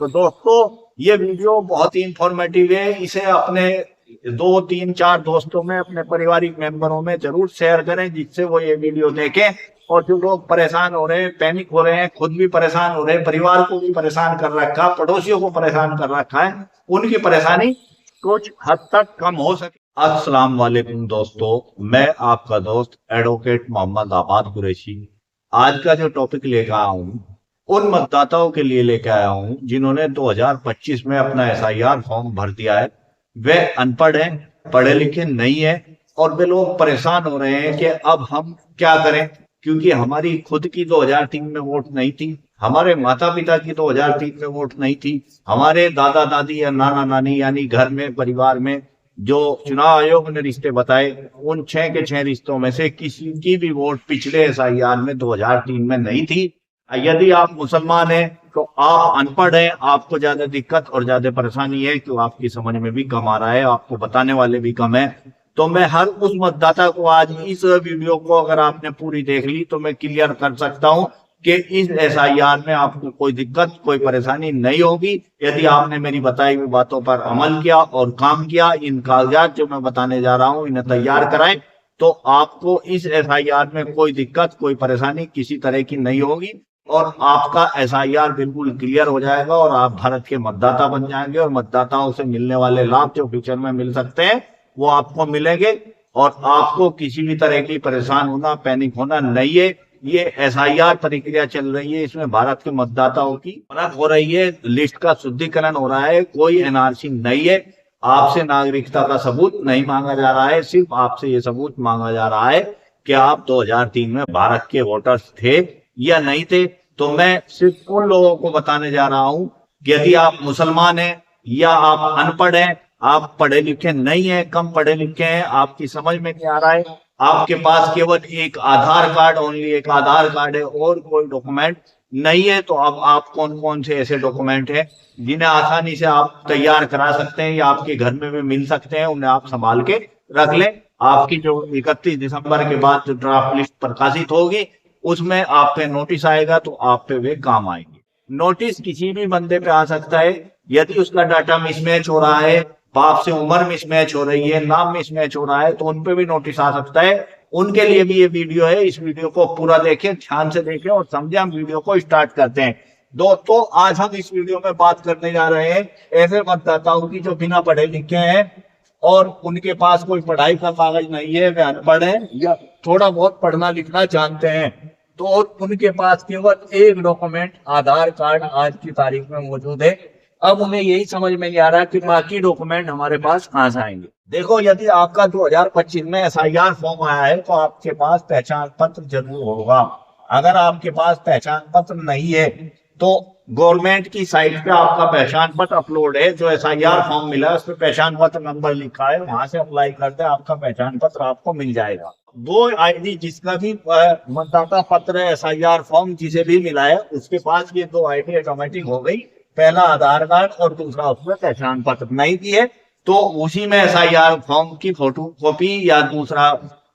तो दोस्तों ये वीडियो बहुत ही इंफॉर्मेटिव है, इसे अपने 2 3 4 दोस्तों में, अपने पारिवारिक मेंबरों में जरूर शेयर करें, जिससे वो ये वीडियो देखें। और जो लोग परेशान हो रहे हैं, पैनिक हो रहे हैं, खुद भी परेशान हो रहे हैं, परिवार को भी परेशान कर रखा, पड़ोसियों को परेशान कर रखा है, उनकी परेशानी कुछ हद तक कम हो सके। अस्सलाम वालेकुम दोस्तों, मैं आपका दोस्त एडवोकेट मोहम्मद आबाद कुरैशी आज का जो टॉपिक लेकर आया हूँ उन मतदाताओं के लिए लेकर आया हूँ जिन्होंने 2025 में अपना एसआईआर फॉर्म भर दिया है। वे अनपढ़ हैं, पढ़े लिखे नहीं है, और वे लोग परेशान हो रहे हैं कि अब हम क्या करें, क्योंकि हमारी खुद की 2003 में वोट नहीं थी, हमारे माता पिता की 2003 में वोट नहीं थी, हमारे दादा दादी या नाना नानी यानी घर में परिवार में जो चुनाव आयोग ने रिश्ते बताए उन 6 के 6 रिश्तों में से किसी की भी वोट पिछले एसआईआर में 2003 में नहीं थी। यदि आप मुसलमान हैं तो आप अनपढ़ हैं, आपको ज्यादा दिक्कत और ज्यादा परेशानी है कि आपकी समझ में भी कम आ रहा है, आपको बताने वाले भी कम है। तो मैं हर उस मतदाता को आज इस वीडियो को अगर आपने पूरी देख ली तो मैं क्लियर कर सकता हूं कि इस एसआईआर में आपको कोई दिक्कत, कोई परेशानी नहीं होगी यदि आपने मेरी बताई हुई बातों पर अमल किया और काम किया। इन कागजात जो मैं बताने जा रहा हूं इन्हें तैयार कराएं तो आपको इस एसआईआर में कोई दिक्कत, कोई परेशानी किसी तरह की नहीं होगी और आपका एसआईआर बिल्कुल क्लियर हो जाएगा और आप भारत के मतदाता बन जाएंगे और मतदाताओं से मिलने वाले लाभ जो फ्यूचर में मिल सकते हैं वो आपको मिलेंगे और आपको किसी भी तरह की परेशान होना, पैनिक होना नहीं है। ये एसआईआर प्रक्रिया चल रही है, इसमें भारत के मतदाताओं की परख हो रही है, लिस्ट का शुद्धिकरण हो रहा है, कोई एनआरसी नहीं है, आपसे नागरिकता का सबूत नहीं मांगा जा रहा है, सिर्फ आपसे ये सबूत मांगा जा रहा है कि आप 2003 में भारत के वोटर्स थे या नहीं थे। तो मैं सिर्फ उन लोगों को बताने जा रहा हूं कि यदि आप मुसलमान हैं या आप अनपढ़ हैं, आप पढ़े लिखे नहीं है, कम पढ़े लिखे हैं, आपकी समझ में नहीं आ रहा है, आपके पास केवल एक आधार कार्ड, ओनली एक आधार कार्ड है और कोई डॉक्यूमेंट नहीं है, तो अब आप कौन कौन से ऐसे डॉक्यूमेंट हैं जिन्हें आसानी से आप तैयार करा सकते हैं या आपके घर में भी मिल सकते हैं, उन्हें आप संभाल के रख लें। आपकी जो 31 दिसंबर के बाद जो ड्राफ्ट लिस्ट प्रकाशित होगी उसमें आप पे नोटिस आएगा तो आप पे वे काम आएंगे। नोटिस किसी भी बंदे पे आ सकता है यदि उसका डाटा मिसमैच हो रहा है, बाप से उम्र मिसमैच हो रही है, नाम मिसमैच हो रहा है, तो उन पे भी नोटिस आ सकता है। उनके लिए भी ये वीडियो है, इस वीडियो को पूरा देखें, ध्यान से देखें और समझे। हम वीडियो को स्टार्ट करते हैं। दोस्तों आज हम इस वीडियो में बात करने जा रहे हैं ऐसे मतदाताओं की जो बिना पढ़े लिखे हैं और उनके पास कोई पढ़ाई का कागज नहीं है, वे अनपढ़ हैं या थोड़ा बहुत पढ़ना लिखना जानते हैं, तो उनके पास केवल एक डॉक्यूमेंट आधार कार्ड आज की तारीख में मौजूद है। अब उन्हें यही समझ में नहीं आ रहा कि बाकी डॉक्यूमेंट हमारे पास कहां से आएंगे। देखो यदि आपका 2025 में एसआईआर फॉर्म आया है तो आपके पास पहचान पत्र जरूर होगा। अगर आपके पास पहचान पत्र नहीं है तो गवर्नमेंट की साइट पे आपका पहचान पत्र अपलोड है, जो एसआईआर फॉर्म मिला है उस पर पहचान पत्र नंबर लिखा है, वहां से अप्लाई करते हैं, आपका पहचान पत्र आपको मिल जाएगा। दो आईडी जिसका भी मतदाता पत्र एसआईआर फॉर्म जिसे भी मिला है उसके पास ये 2 आईडी ऑटोमेटिक हो गई, पहला आधार कार्ड और दूसरा उसमें पहचान पत्र नहीं दिए तो उसी में एसआईआर फॉर्म की फोटो कॉपी या दूसरा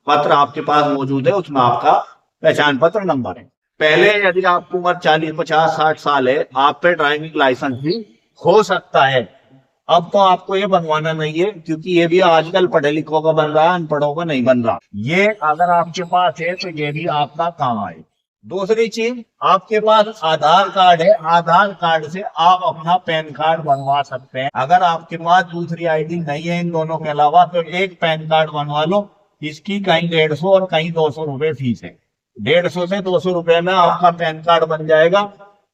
पत्र आपके पास मौजूद है, उसमें आपका पहचान पत्र नंबर है। पहले यदि आपकी उम्र 40 50 60 साल है, आप पे ड्राइविंग लाइसेंस भी हो सकता है। अब तो आपको ये बनवाना नहीं है क्योंकि ये भी आजकल पढ़े लिखों का बन रहा है, अनपढ़ों का नहीं बन रहा। ये अगर आपके पास है तो ये भी आपका काम आए। दूसरी चीज, आपके पास आधार कार्ड है, आधार कार्ड से आप अपना पैन कार्ड बनवा सकते हैं। अगर आपके पास दूसरी आईडी नहीं है इन दोनों के अलावा तो एक पैन कार्ड बनवा लो। इसकी कहीं 150 और कहीं 200 रुपए फीस है। 150 से 200 रुपए में आपका पैन कार्ड बन जाएगा।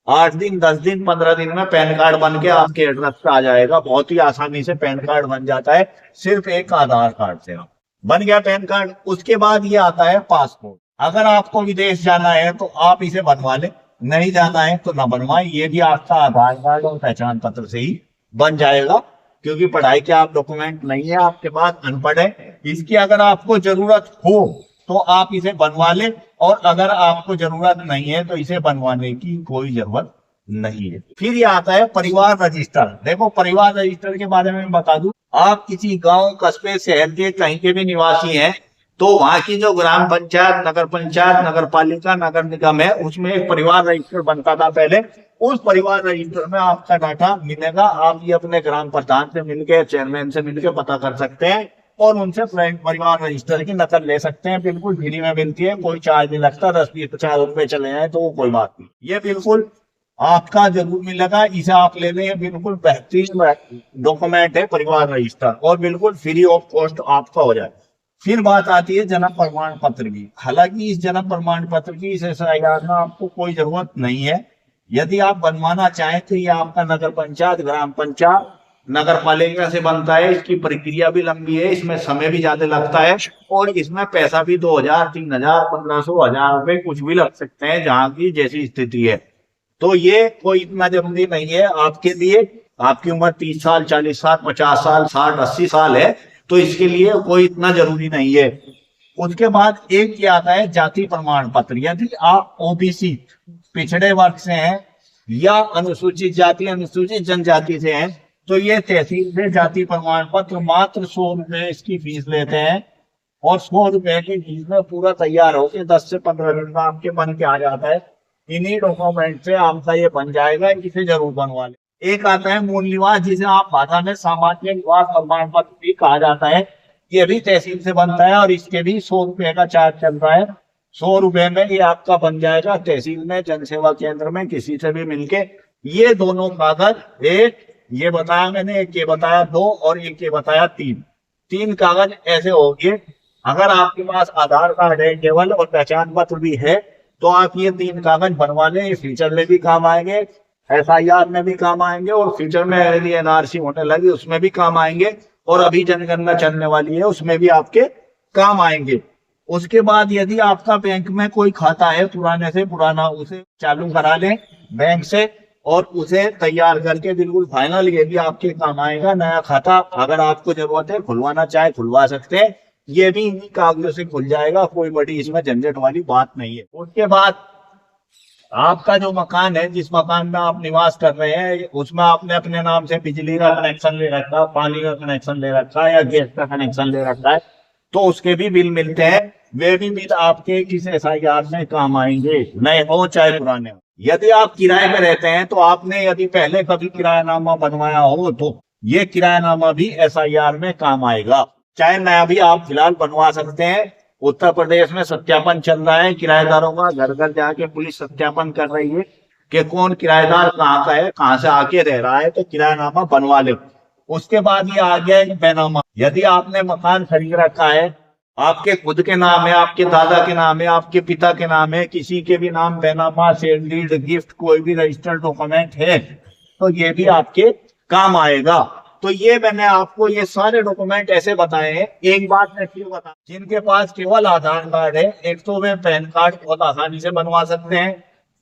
8 दिन 10 दिन 15 दिन में पैन कार्ड बन के आपके एड्रेस पे आ जाएगा। बहुत ही आसानी से पैन कार्ड बन जाता है, सिर्फ एक आधार कार्ड से बन गया पैन कार्ड। उसके बाद ये आता है पासपोर्ट। अगर आपको विदेश जाना है तो आप इसे बनवा लें, नहीं जाना है तो ना बनवाएं, ये भी आपका आधार कार्ड और पहचान पत्र से ही बन जाएगा क्योंकि पढ़ाई के आप डॉक्यूमेंट नहीं है आपके पास, अनपढ़ है। इसकी अगर आपको जरूरत हो तो आप इसे बनवा लें और अगर आपको जरूरत नहीं है तो इसे बनवाने की कोई जरूरत नहीं है। फिर ये आता है परिवार रजिस्टर। देखो परिवार रजिस्टर के बारे में बता दूं, आप किसी गांव कस्बे शहर के कहीं के भी निवासी हैं तो वहां की जो ग्राम पंचायत, नगर पंचायत, नगर पालिका, नगर निगम है उसमें एक परिवार रजिस्टर बनता था पहले। उस परिवार रजिस्टर में आपका डाटा मिलेगा। आप ये अपने ग्राम प्रधान से मिलके, चेयरमैन से मिलके पता कर सकते हैं और उनसे परिवार रजिस्टर की नकल ले सकते हैं। बिल्कुल फ्री में मिलती है, कोई चार्ज नहीं लगता। 10-20-50 रुपए चले जाए तो वो कोई बात नहीं, ये बिल्कुल आपका जरूर मिलेगा। इसे आप ले लें, बिल्कुल बेहतरीन डॉक्यूमेंट है परिवार रजिस्टर, और बिल्कुल फ्री ऑफ कॉस्ट आपका हो जाए। फिर बात आती है जन्म प्रमाण पत्र की। हालांकि इस जन्म प्रमाण पत्र की, इस SIR में आपको कोई जरूरत नहीं है। यदि आप बनवाना चाहें तो ये आपका नगर पंचायत, ग्राम पंचायत, नगर पालिका से बनता है। इसकी प्रक्रिया भी लंबी है, इसमें समय भी ज्यादा लगता है, और इसमें पैसा भी 2000, 3000, 1500, 1000 रुपए कुछ भी लग सकते हैं, जहाँ की जैसी स्थिति है। तो ये कोई इतना जरूरी नहीं है आपके लिए। आपकी उम्र 30 साल, 40 साल, 50 साल, 60, 80 साल है, तो इसके लिए कोई इतना जरूरी नहीं है। उसके बाद एक क्या आता है, जाति प्रमाण पत्र। यदि आप OBC पिछड़े वर्ग से हैं या अनुसूचित जाति, अनुसूचित जनजाति से हैं, तो ये तहसील से जाति प्रमाण पत्र मात्र 100 रुपए इसकी फीस लेते हैं, और 100 रुपए की फीस में पूरा तैयार होकर 10 से 15 दिन में आपके बन के आ जाता है। इन्हीं डॉक्यूमेंट से आपका ये बन जाएगा, इसे जरूर बनवा लें। एक आता है मूल निवास, जिसे आप भाषा में सामान्य निवास प्रमाण पत्र भी कहा जाता है। ये भी तहसील से बनता है और इसके भी 100 रुपए का चार्ज चल रहा है। 100 रुपए में ये आपका बन जाएगा तहसील में, जन सेवा केंद्र में, किसी से भी मिलके। ये दोनों कागज, एक ये बताया मैंने, एक ये बताया 2, और एक ये बताया 3। 3 कागज ऐसे होंगे। अगर आपके पास आधार कार्ड है केवल और पहचान पत्र भी है, तो आप ये 3 कागज बनवा लें। ये फ्यूचर में भी काम आएंगे, SIR में भी काम आएंगे, और फ्यूचर में यदि NRC होने लगी उसमें भी काम आएंगे, और अभी जनगणना चलने वाली है उसमें भी आपके काम आएंगे। उसके बाद यदि आपका बैंक में कोई खाता है पुराने से पुराना, उसे चालू करा लें बैंक से, और उसे तैयार करके बिल्कुल फाइनल, ये भी आपके काम आएगा। नया खाता अगर आपको जरूरत है, खुलवाना चाहे खुलवा सकते हैं, ये भी इन्हीं कागजों से खुल जाएगा। कोई बड़ी इसमें झंझट वाली बात नहीं है। उसके बाद आपका जो मकान है, जिस मकान में आप निवास कर रहे हैं, उसमें आपने अपने नाम से बिजली का कनेक्शन ले रखा, पानी का कनेक्शन ले रखा है, या गैस का कनेक्शन ले रखा है, तो उसके भी बिल मिलते हैं। वे भी बिल आपके इस SIR में काम आएंगे, नए हो चाहे पुराने हो। यदि आप किराए में रहते हैं, तो आपने यदि पहले कभी किरायानामा बनवाया हो, तो ये किरायानामा भी SIR में काम आएगा। चाहे नया भी आप फिलहाल बनवा सकते हैं। उत्तर प्रदेश में सत्यापन चल रहा है किराएदारों का, घर घर जाके पुलिस सत्यापन कर रही है कि कौन किराएदार कहाँ का है, कहाँ से आके रह रहा है, तो किरायानामा बनवा ले। उसके बाद ये आ गया है बैनामा। यदि आपने मकान खरीद रखा है, आपके खुद के नाम है, आपके दादा के नाम है, आपके पिता के नाम है, किसी के भी नाम बैनामा, सेल डीड, गिफ्ट, कोई भी रजिस्टर्ड डॉक्यूमेंट है, तो ये भी आपके काम आएगा। तो ये मैंने आपको ये सारे डॉक्यूमेंट ऐसे बताए हैं। एक बात मैं फिर बता, जिनके पास केवल आधार कार्ड है, एक तो वे पैन कार्ड बहुत आसानी से बनवा सकते हैं,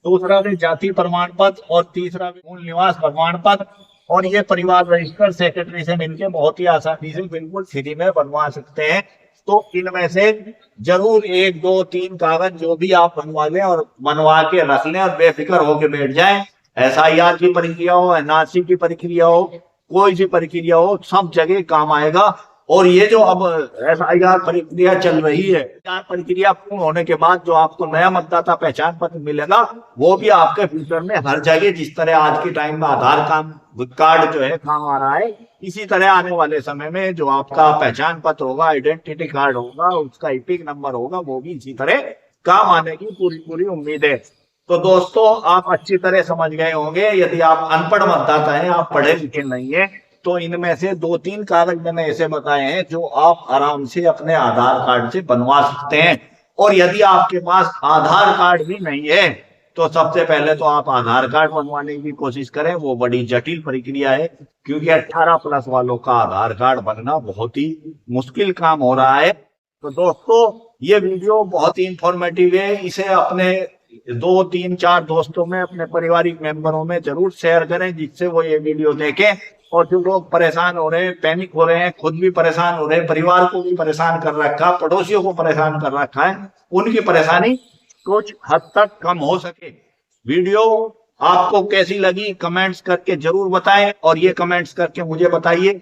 दूसरा वे जाति प्रमाण पत्र, और तीसरा वे मूल निवास प्रमाण पत्र, और ये परिवार रजिस्टर सेक्रेटरी से मिलकर बहुत ही आसानी से बिल्कुल फ्री में बनवा सकते हैं। तो इनमें से जरूर 1, 2, 3 कागज जो भी आप बनवा लें और बनवा के रख लें, और बेफिक्र होके बैठ जाएं। SIR की प्रक्रिया हो, NRC की प्रक्रिया हो, कोई भी प्रक्रिया हो, सब जगह काम आएगा। और ये जो अब SIR प्रक्रिया चल रही है, प्रक्रिया पूर्ण होने के बाद जो आपको नया मतदाता पहचान पत्र मिलेगा, वो भी आपके फ्यूचर में हर जगह, जिस तरह आज के टाइम में आधार कार्ड जो है काम आ रहा है, इसी तरह आने वाले समय में जो आपका पहचान पत्र होगा, आइडेंटिटी कार्ड होगा, उसका EPIC नंबर होगा, वो भी इसी तरह काम आने की पूरी उम्मीद है। तो दोस्तों, आप अच्छी तरह समझ गए होंगे। यदि आप अनपढ़ मतदाता हैं, आप पढ़े लिखे नहीं है, तो इनमें से 2-3 कागज मैंने ऐसे बताए हैं जो आप आराम से अपने आधार कार्ड से बनवा सकते हैं। और यदि आपके पास आधार कार्ड भी नहीं है, तो सबसे पहले तो आप आधार कार्ड बनवाने की कोशिश करें। वो बड़ी जटिल प्रक्रिया है, क्योंकि 18+ वालों का आधार कार्ड बनना बहुत ही मुश्किल काम हो रहा है। तो दोस्तों, ये वीडियो बहुत ही इंफॉर्मेटिव है। इसे अपने 2, 3, 4 दोस्तों में, अपने पारिवारिक मेंबरों में जरूर शेयर करें, जिससे वो ये वीडियो देखें। और जो लोग परेशान हो रहे हैं, पैनिक हो रहे हैं, खुद भी परेशान हो रहे हैं, परिवार को भी परेशान कर रखा, पड़ोसियों को परेशान कर रखा है, उनकी परेशानी कुछ हद तक कम हो सके। वीडियो आपको कैसी लगी कमेंट्स करके जरूर बताएं, और ये कमेंट्स करके मुझे बताइए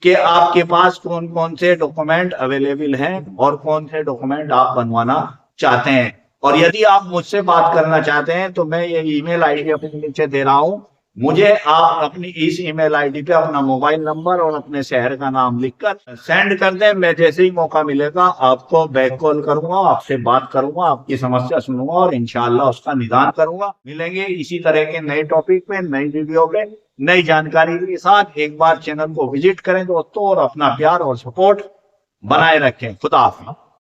कि आपके पास कौन कौन से डॉक्यूमेंट अवेलेबल हैं और कौन से डॉक्यूमेंट आप बनवाना चाहते हैं। और यदि आप मुझसे बात करना चाहते हैं तो मैं ये ईमेल आईडी अपने नीचे दे रहा हूं, मुझे आप अपनी इस ईमेल आईडी पे अपना मोबाइल नंबर और अपने शहर का नाम लिखकर सेंड कर दें। मैं जैसे ही मौका मिलेगा आपको बैक कॉल करूंगा, आपसे बात करूंगा, आपकी समस्या सुनूंगा और इंशाल्लाह उसका निदान करूंगा। मिलेंगे इसी तरह के नए टॉपिक पे, नई वीडियो पे, नई जानकारी के साथ। एक बार चैनल को विजिट करें दोस्तों और अपना प्यार और सपोर्ट बनाए रखें। खुदा हाफिज।